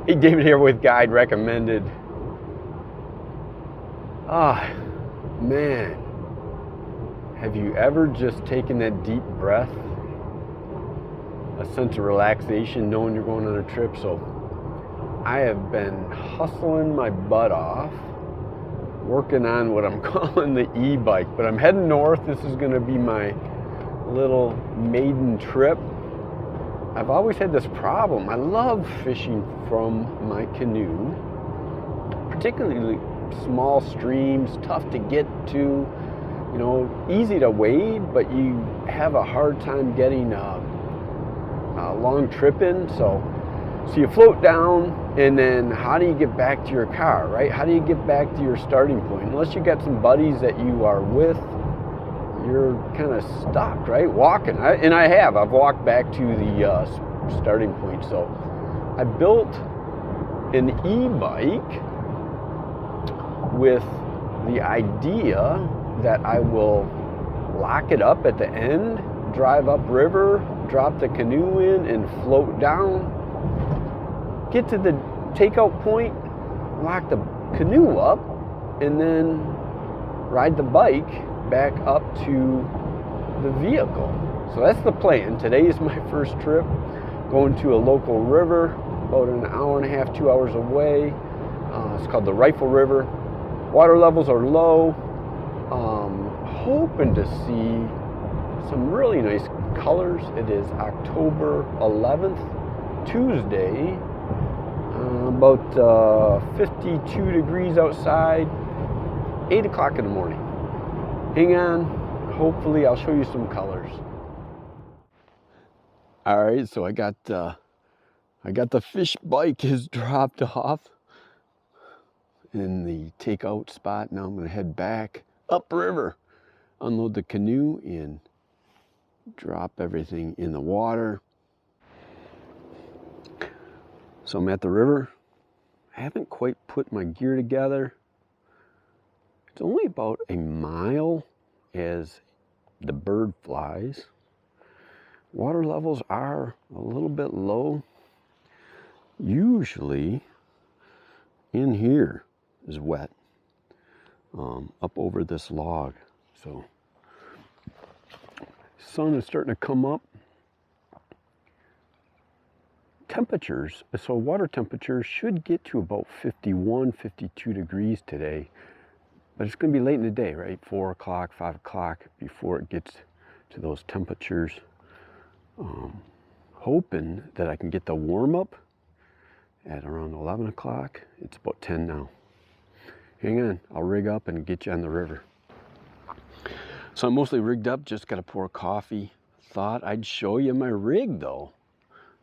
Hey, David here with Guide Recommended. Ah, man, have you ever just taken that deep breath? A sense of relaxation knowing you're going on a trip. So I have been hustling my butt off, working on what I'm calling the e-bike, but I'm heading north. This is going to be my little maiden trip. I've always had this problem. I love fishing from my canoe, particularly small streams, tough to get to, you know, easy to wade, but you have a hard time getting a long trip in. So you float down, and then how do you get back to your car, right? How do you get back to your starting point? Unless you got some buddies that you are with, you're kind of stuck, right? Walking. I've walked back to the starting point. So I built an e-bike with the idea that I will lock it up at the end, drive upriver, drop the canoe in, and float down, get to the takeout point, lock the canoe up, and then ride the bike back up to the vehicle. So that's the plan. Today is my first trip, going to a local river about an hour and a half, 2 hours away. It's called the Rifle River. Water levels are low. Hoping to see some really nice colors. It is October 11th, Tuesday, about 52 degrees outside, 8 o'clock in the morning. Hang on, hopefully I'll show you some colors. All right, so I got the FISHBIKE is dropped off in the takeout spot. Now I'm gonna head back upriver, unload the canoe, and drop everything in the water. So I'm at the river. I haven't quite put my gear together. It's only about a mile as the bird flies. Water levels are a little bit low. Usually in here is wet, up over this log. So sun is starting to come up. Temperatures, so water temperatures should get to about 51, 52 degrees today. But it's going to be late in the day, right? 4 o'clock, 5 o'clock before it gets to those temperatures. Hoping that I can get the warm up at around 11 o'clock. It's about 10 now. Hang on, I'll rig up and get you on the river. So I'm mostly rigged up, just got to pour coffee. Thought I'd show you my rig though.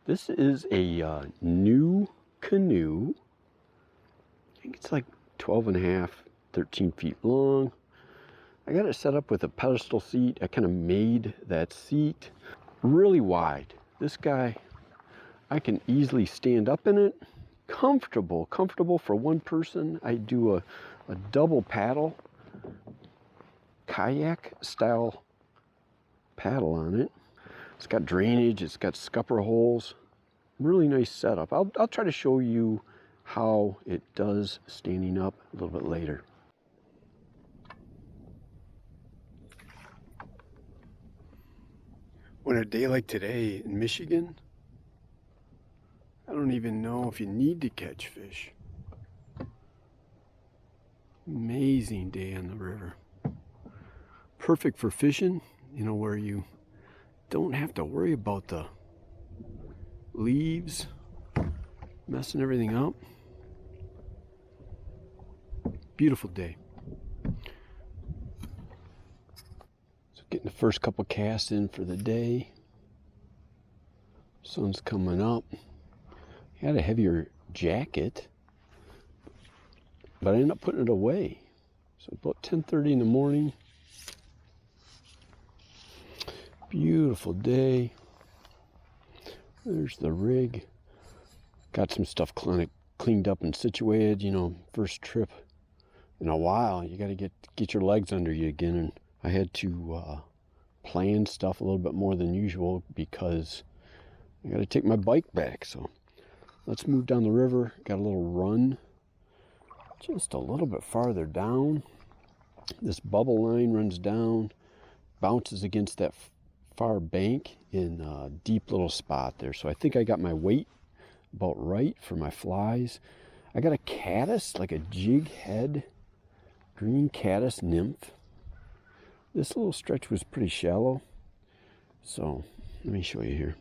This is a new canoe. I think it's like 12 and a half, 13 feet long. I got it set up with a pedestal seat. I kind of made that seat really wide. This guy, I can easily stand up in it. Comfortable for one person. I do a double paddle, kayak style paddle on it. It's got drainage, it's got scupper holes. Really nice setup. I'll try to show you how it does standing up a little bit later. On a day like today in Michigan, I don't even know if you need to catch fish. Amazing day on the river. Perfect for fishing, you know, where you don't have to worry about the leaves messing everything up. Beautiful day. So getting the first couple casts in for the day. Sun's coming up. I had a heavier jacket, but I ended up putting it away. So about 10:30 in the morning. Beautiful day. There's the rig. Got some stuff cleaned up and situated. You know, first trip in a while. You got to get your legs under you again. And I had to plan stuff a little bit more than usual because I got to take my bike back. So Let's move down the river. Got a little run just a little bit farther down. This bubble line runs down, bounces against that far bank in a deep little spot there. So I think I got my weight about right for my flies. I got a caddis, like a jig head, green caddis nymph. This little stretch was pretty shallow. So let me show you here.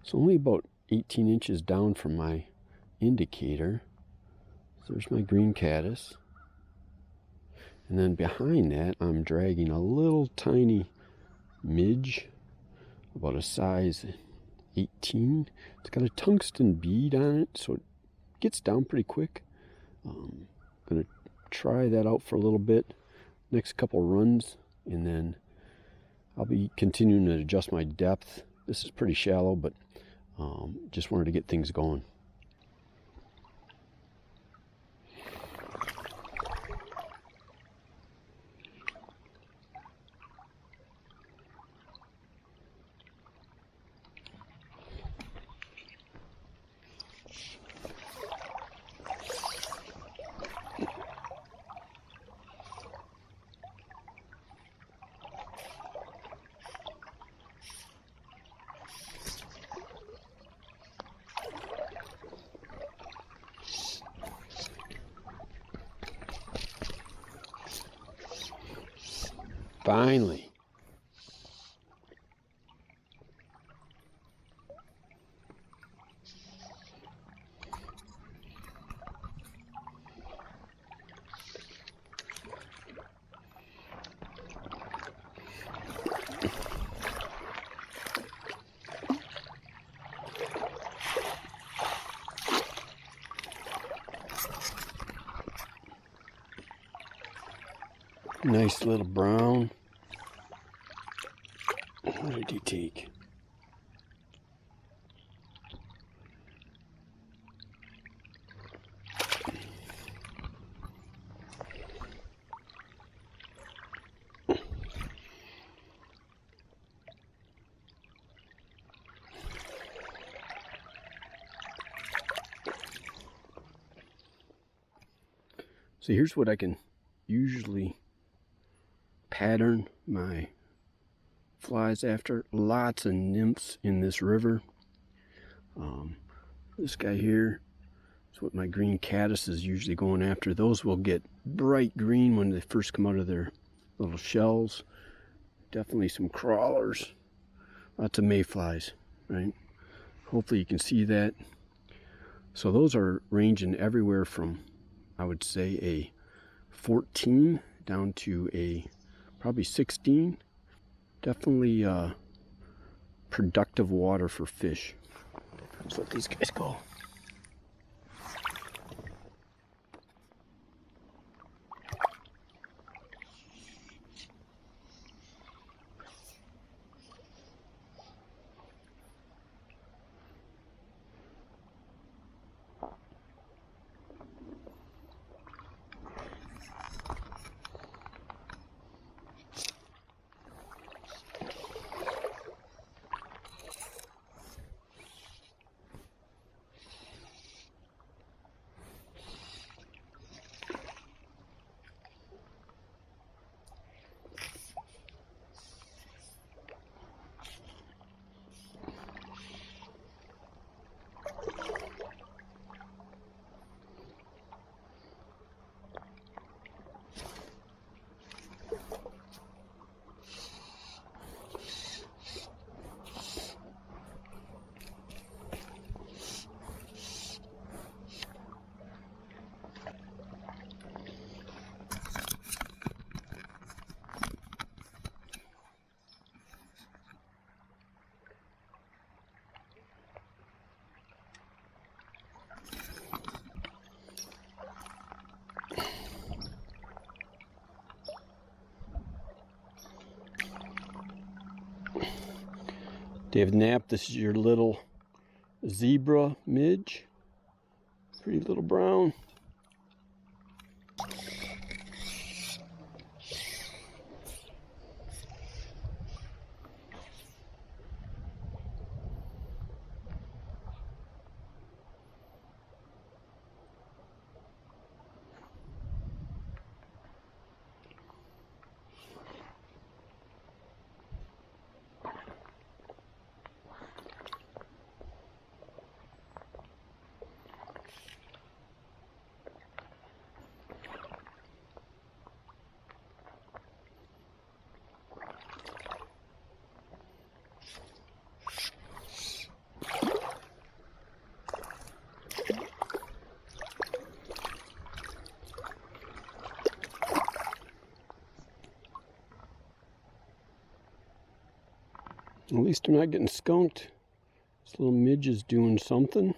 It's only about 18 inches down from my indicator. So there's my green caddis. And then behind that, I'm dragging a little tiny midge, about a size 18. It's got a tungsten bead on it, so it gets down pretty quick. I'm going to try that out for a little bit, next couple runs, and then I'll be continuing to adjust my depth. This is pretty shallow, but just wanted to get things going. Finally. Nice little brown. What did he take? So here's what I can usually pattern my flies after. Lots of nymphs in this river. This guy here is what my green caddis is usually going after. Those will get bright green when they first come out of their little shells. Definitely some crawlers. Lots of mayflies, right? Hopefully you can see that. So those are ranging everywhere from, I would say, a 14 down to a probably 16. Definitely productive water for fish. Let's let these guys go. David Knapp, this is your little zebra midge. Pretty little brown. At least they're not getting skunked. This little midge is doing something.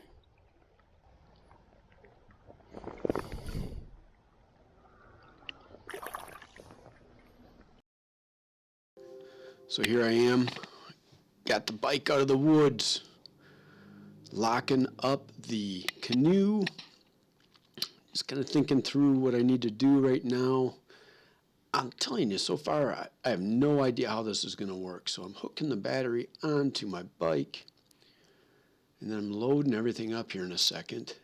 So here I am, got the bike out of the woods, locking up the canoe. Just kind of thinking through what I need to do right now. I'm telling you, so far I have no idea how this is going to work. So I'm hooking the battery onto my bike, and then I'm loading everything up here in a second.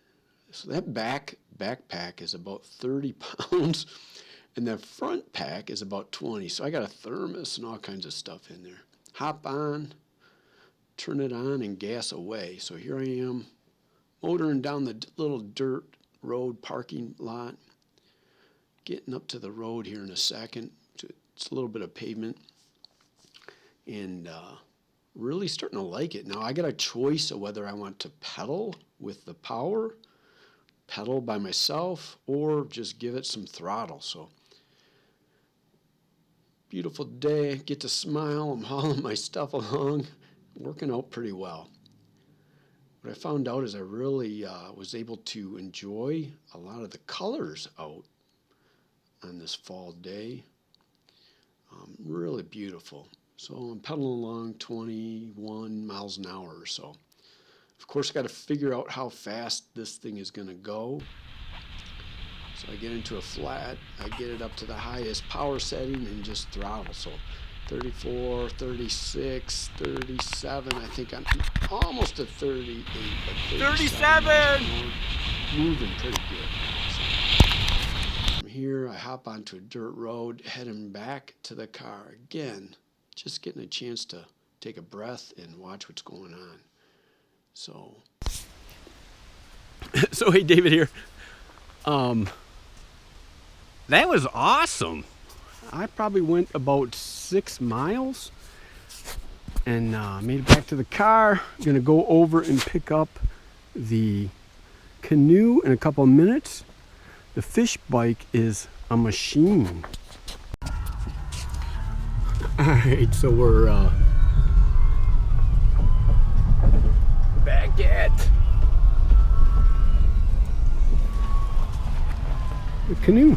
So that backpack is about 30 pounds. And the front pack is about 20. So I got a thermos and all kinds of stuff in there. Hop on, turn it on, and gas away. So here I am, motoring down the little dirt road parking lot. Getting up to the road here in a second. It's a little bit of pavement. And really starting to like it. Now I got a choice of whether I want to pedal with the power, pedal by myself, or just give it some throttle. So beautiful day, get to smile, I'm hauling my stuff along, working out pretty well. What I found out is I really was able to enjoy a lot of the colors out on this fall day. Really beautiful. So I'm pedaling along 21 miles an hour or so. Of course, I got to figure out how fast this thing is going to go. So I get into a flat, I get it up to the highest power setting and just throttle. So 34, 36, 37, I think I'm almost at 38. 37! Moving pretty good. So from here, I hop onto a dirt road, heading back to the car. Again, just getting a chance to take a breath and watch what's going on. So hey, David here. That was awesome. I probably went about 6 miles and made it back to the car. I'm gonna go over and pick up the canoe in a couple of minutes. The fish bike is a machine. All right, so we're back at the canoe.